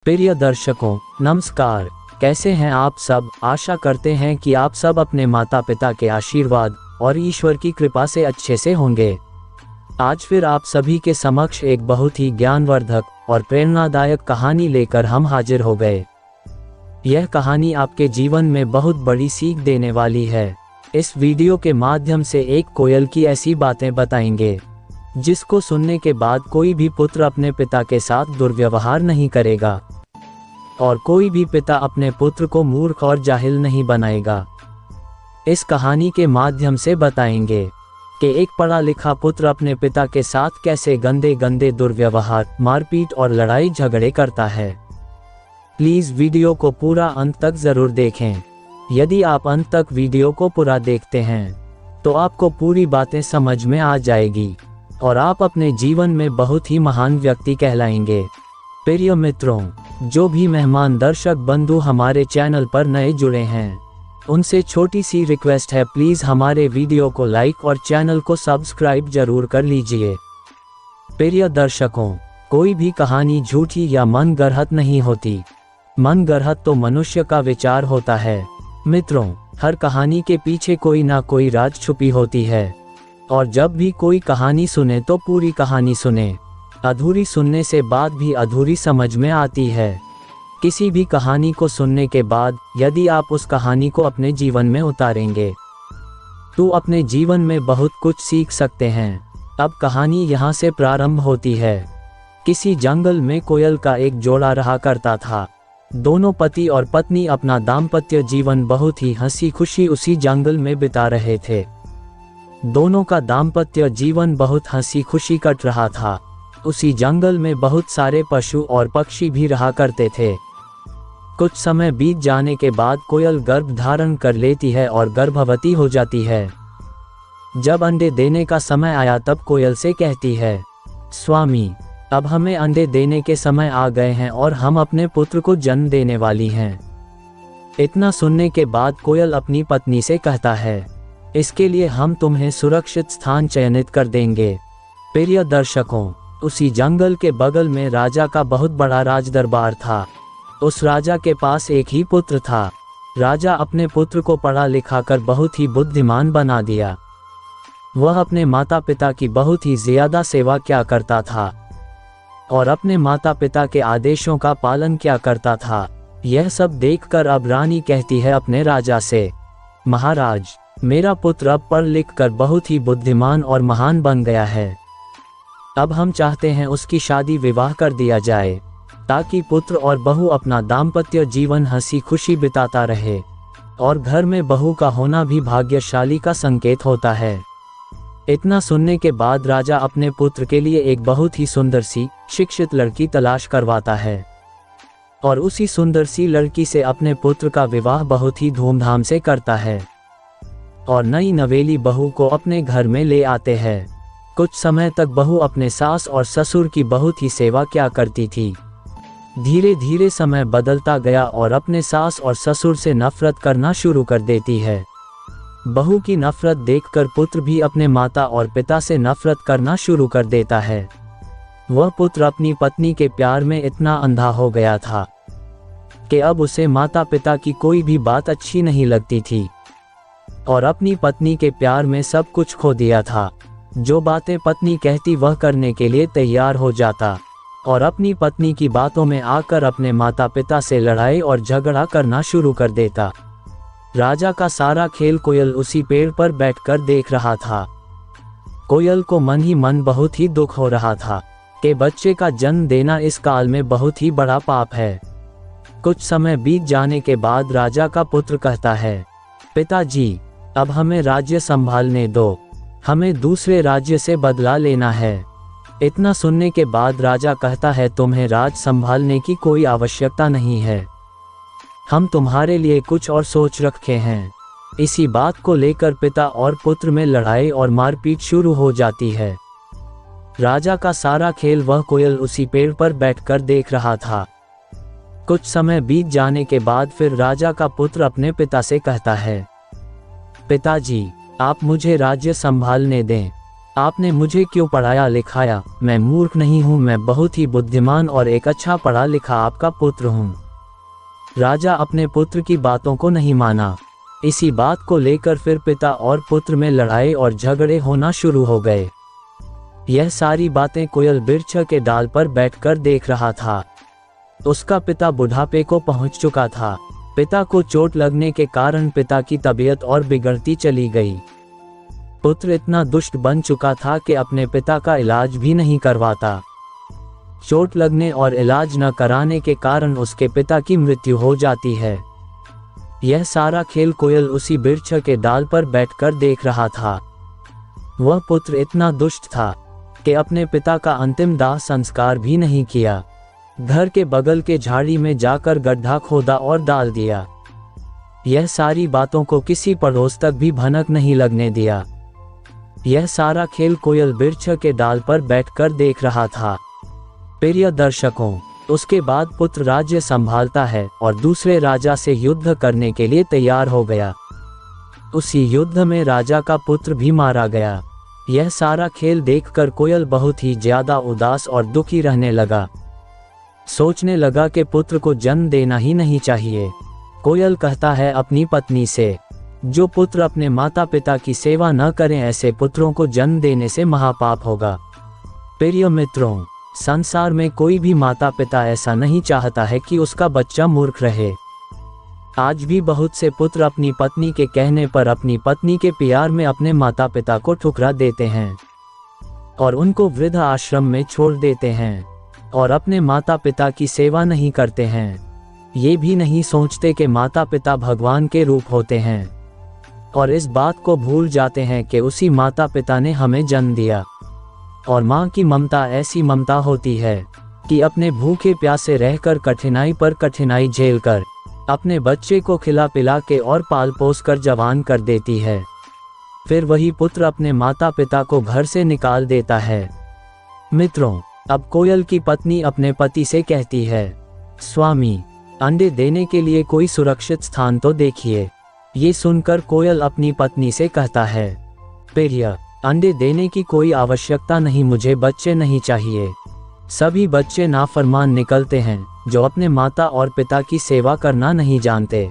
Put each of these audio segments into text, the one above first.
प्रिय दर्शकों, नमस्कार। कैसे हैं आप सब? आशा करते हैं कि आप सब अपने माता पिता के आशीर्वाद और ईश्वर की कृपा से अच्छे से होंगे। आज फिर आप सभी के समक्ष एक बहुत ही ज्ञानवर्धक और प्रेरणादायक कहानी लेकर हम हाजिर हो गए। यह कहानी आपके जीवन में बहुत बड़ी सीख देने वाली है। इस वीडियो के माध्यम से एक कोयल की ऐसी बातें बताएंगे जिसको सुनने के बाद कोई भी पुत्र अपने पिता के साथ दुर्व्यवहार नहीं करेगा और कोई भी पिता अपने पुत्र को मूर्ख और जाहिल नहीं बनाएगा। इस कहानी के माध्यम से बताएंगे कि एक पढ़ा लिखा पुत्र अपने पिता के साथ कैसे गंदे गंदे दुर्व्यवहार, मारपीट और लड़ाई झगड़े करता है। प्लीज वीडियो को पूरा अंत तक जरूर देखें। यदि आप अंत तक वीडियो को पूरा देखते हैं तो आपको पूरी बातें समझ में आ जाएगी और आप अपने जीवन में बहुत ही महान व्यक्ति कहलाएंगे। प्रिय मित्रों, जो भी मेहमान दर्शक बंधु हमारे चैनल पर नए जुड़े हैं, उनसे छोटी सी रिक्वेस्ट है, प्लीज हमारे वीडियो को लाइक और चैनल को सब्सक्राइब जरूर कर लीजिए। प्रिय दर्शकों, कोई भी कहानी झूठी या मन गढ़ंत नहीं होती। मन गढ़ंत तो मनुष्य का विचार होता है। मित्रों, हर कहानी के पीछे कोई ना कोई राज छुपी होती है और जब भी कोई कहानी सुने तो पूरी कहानी सुने। अधूरी सुनने से बात भी अधूरी समझ में आती है। किसी भी कहानी को सुनने के बाद यदि आप उस कहानी को अपने जीवन में उतारेंगे तो अपने जीवन में बहुत कुछ सीख सकते हैं। अब कहानी यहाँ से प्रारंभ होती है। किसी जंगल में कोयल का एक जोड़ा रहा करता था। दोनों पति और पत्नी अपना दाम्पत्य जीवन बहुत ही हंसी खुशी उसी जंगल में बिता रहे थे। दोनों का दाम्पत्य जीवन बहुत हंसी खुशी कट रहा था। उसी जंगल में बहुत सारे पशु और पक्षी भी रहा करते थे। कुछ समय बीत जाने के बाद कोयल गर्भ धारण कर लेती है और गर्भवती हो जाती है। जब अंडे देने का समय आया तब कोयल से कहती है, स्वामी, अब हमें अंडे देने के समय आ गए हैं और हम अपने पुत्र को जन्म देने वाली हैं। इतना सुनने के बाद कोयल अपनी पत्नी से कहता है, इसके लिए हम तुम्हें सुरक्षित स्थान चयनित कर देंगे। प्रिय दर्शकों, उसी जंगल के बगल में राजा का बहुत बड़ा राज दरबार था। उस राजा के पास एक ही पुत्र था। राजा अपने पुत्र को पढ़ा लिखा कर बहुत ही बुद्धिमान बना दिया। वह अपने माता पिता की बहुत ही ज्यादा सेवा किया करता था और अपने माता पिता के आदेशों का पालन किया करता था। यह सब देखकर अब रानी कहती है अपने राजा से, महाराज, मेरा पुत्र अब पढ़ लिख कर बहुत ही बुद्धिमान और महान बन गया है। अब हम चाहते हैं उसकी शादी विवाह कर दिया जाए ताकि पुत्र और बहू अपना दाम्पत्य जीवन हंसी खुशी बिताता रहे और घर में बहू का होना भी भाग्यशाली का संकेत होता है। इतना सुनने के बाद राजा अपने पुत्र के लिए एक बहुत ही सुंदर सी शिक्षित लड़की तलाश करवाता है और उसी सुंदर सी लड़की से अपने पुत्र का विवाह बहुत ही धूमधाम से करता है और नई नवेली बहू को अपने घर में ले आते हैं। कुछ समय तक बहू अपने सास और ससुर की बहुत ही सेवा किया करती थी। धीरे धीरे समय बदलता गया और अपने सास और ससुर से नफरत करना शुरू कर देती है। बहू की नफरत देखकर पुत्र भी अपने माता और पिता से नफरत करना शुरू कर देता है। वह पुत्र अपनी पत्नी के प्यार में इतना अंधा हो गया था कि अब उसे माता पिता की कोई भी बात अच्छी नहीं लगती थी और अपनी पत्नी के प्यार में सब कुछ खो दिया था। जो बातें पत्नी कहती वह करने के लिए तैयार हो जाता और अपनी पत्नी की बातों में आकर अपने माता पिता से लड़ाई और झगड़ा करना शुरू कर देता। राजा का सारा खेल कोयल उसी पेड़ पर बैठकर देख रहा था। कोयल को मन ही मन बहुत ही दुख हो रहा था कि बच्चे का जन्म देना इस काल में बहुत ही बड़ा पाप है। कुछ समय बीत जाने के बाद राजा का पुत्र कहता है, पिताजी, अब हमें राज्य संभालने दो, हमें दूसरे राज्य से बदला लेना है। इतना सुनने के बाद राजा कहता है, तुम्हें राज संभालने की कोई आवश्यकता नहीं है, हम तुम्हारे लिए कुछ और सोच रखे हैं। इसी बात को लेकर पिता और पुत्र में लड़ाई और मारपीट शुरू हो जाती है। राजा का सारा खेल वह कोयल उसी पेड़ पर बैठकर देख रहा था। कुछ समय बीत जाने के बाद फिर राजा का पुत्र अपने पिता से कहता है, पिताजी, आप मुझे राज्य संभालने दें। आपने मुझे क्यों पढ़ाया लिखाया? मैं मूर्ख नहीं हूँ, मैं बहुत ही बुद्धिमान और एक अच्छा पढ़ा लिखा आपका पुत्र हूँ। राजा अपने पुत्र की बातों को नहीं माना। इसी बात को लेकर फिर पिता और पुत्र में लड़ाई और झगड़े होना शुरू हो गए। यह सारी बातें कोयल वृक्ष के डाल पर बैठकर देख रहा था। उसका पिता बुढ़ापे को पहुंच चुका था। पिता को चोट लगने के कारण पिता की तबीयत और बिगड़ती चली गई। पुत्र इतना दुष्ट बन चुका था कि अपने पिता का इलाज भी नहीं करवाता। चोट लगने और इलाज न कराने के कारण उसके पिता की मृत्यु हो जाती है। यह सारा खेल कोयल उसी वृक्ष के डाल पर बैठकर देख रहा था। वह पुत्र इतना दुष्ट था कि अपने पिता का अंतिम दाह संस्कार भी नहीं किया। घर के बगल के झाड़ी में जाकर गड्ढा खोदा और डाल दिया। यह सारी बातों को किसी पड़ोस तक भी भनक नहीं लगने दिया। यह सारा खेल कोयल वृक्ष के डाल पर बैठकर देख रहा था। प्रिय दर्शकों, उसके बाद पुत्र राज्य संभालता है और दूसरे राजा से युद्ध करने के लिए तैयार हो गया। उसी युद्ध में राजा का पुत्र भी मारा गया। यह सारा खेल देखकर कोयल बहुत ही ज्यादा उदास और दुखी रहने लगा। सोचने लगा कि पुत्र को जन्म देना ही नहीं चाहिए। कोयल कहता है अपनी पत्नी से, जो पुत्र अपने माता पिता की सेवा न करें, ऐसे पुत्रों को जन्म देने से महापाप होगा। प्रिय मित्रों, संसार में कोई भी माता पिता ऐसा नहीं चाहता है कि उसका बच्चा मूर्ख रहे। आज भी बहुत से पुत्र अपनी पत्नी के कहने पर अपनी पत्नी के प्यार में अपने माता पिता को ठुकरा देते हैं और उनको वृद्ध आश्रम में छोड़ देते हैं और अपने माता पिता की सेवा नहीं करते हैं। ये भी नहीं सोचते कि माता पिता भगवान के रूप होते हैं और इस बात को भूल जाते हैं कि उसी माता पिता ने हमें जन्म दिया। और माँ की ममता ऐसी ममता होती है कि अपने भूखे प्यासे रहकर कठिनाई पर कठिनाई झेलकर अपने बच्चे को खिला पिला के और पाल पोस कर जवान कर देती है। फिर वही पुत्र अपने माता पिता को घर से निकाल देता है। मित्रों, अब कोयल की पत्नी अपने पति से कहती है, स्वामी, अंडे देने के लिए कोई सुरक्षित स्थान तो देखिए। ये सुनकर कोयल अपनी पत्नी से कहता है, प्रिय, अंडे देने की कोई आवश्यकता नहीं, मुझे बच्चे नहीं चाहिए। सभी बच्चे नाफरमान निकलते हैं जो अपने माता और पिता की सेवा करना नहीं जानते।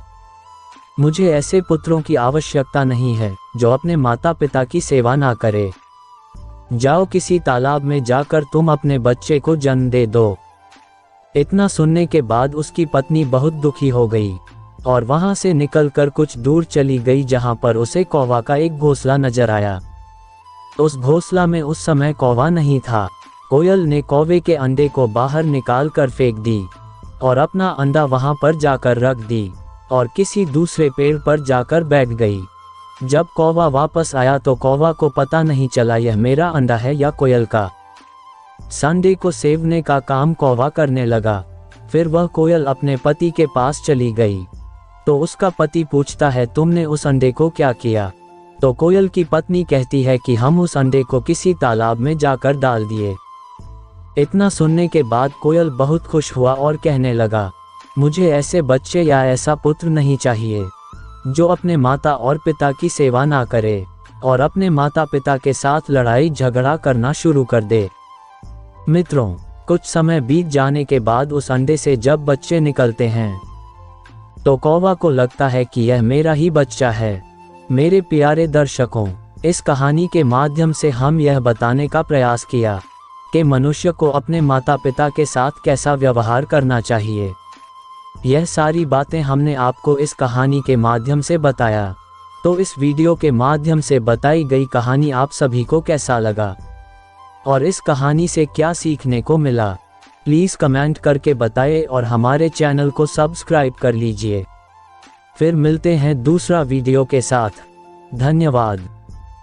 मुझे ऐसे पुत्रों की आवश्यकता नहीं है जो अपने माता पिता की सेवा ना करे। जाओ किसी तालाब में जाकर तुम अपने बच्चे को जन्म दे दो। इतना सुनने के बाद उसकी पत्नी बहुत दुखी हो गई और वहां से निकलकर कुछ दूर चली गई, जहां पर उसे कौवा का एक घोंसला नजर आया। उस घोंसला में उस समय कौवा नहीं था। कोयल ने कौवे के अंडे को बाहर निकाल कर फेंक दी और अपना अंडा वहां पर जाकर रख दी और किसी दूसरे पेड़ पर जाकर बैठ गई। जब कौवा वापस आया तो कौवा को पता नहीं चला यह मेरा अंडा है या कोयल का। संडे को सेवने का काम कौवा करने लगा। फिर वह कोयल अपने पति के पास चली गई तो उसका पति पूछता है, तुमने उस अंडे को क्या किया? तो कोयल की पत्नी कहती है कि हम उस अंडे को किसी तालाब में जाकर डाल दिए। इतना सुनने के बाद कोयल बहुत खुश हुआ और कहने लगा, मुझे ऐसे बच्चे या ऐसा पुत्र नहीं चाहिए जो अपने माता और पिता की सेवा ना करे और अपने माता पिता के साथ लड़ाई झगड़ा करना शुरू कर दे। मित्रों, कुछ समय बीत जाने के बाद उस अंडे से जब बच्चे निकलते हैं तो कौवा को लगता है कि यह मेरा ही बच्चा है। मेरे प्यारे दर्शकों, इस कहानी के माध्यम से हम यह बताने का प्रयास किया कि मनुष्य को अपने माता पिता के साथ कैसा व्यवहार करना चाहिए। यह सारी बातें हमने आपको इस कहानी के माध्यम से बताया। तो इस वीडियो के माध्यम से बताई गई कहानी आप सभी को कैसा लगा और इस कहानी से क्या सीखने को मिला, प्लीज़ कमेंट करके बताएं और हमारे चैनल को सब्सक्राइब कर लीजिए। फिर मिलते हैं दूसरा वीडियो के साथ। धन्यवाद।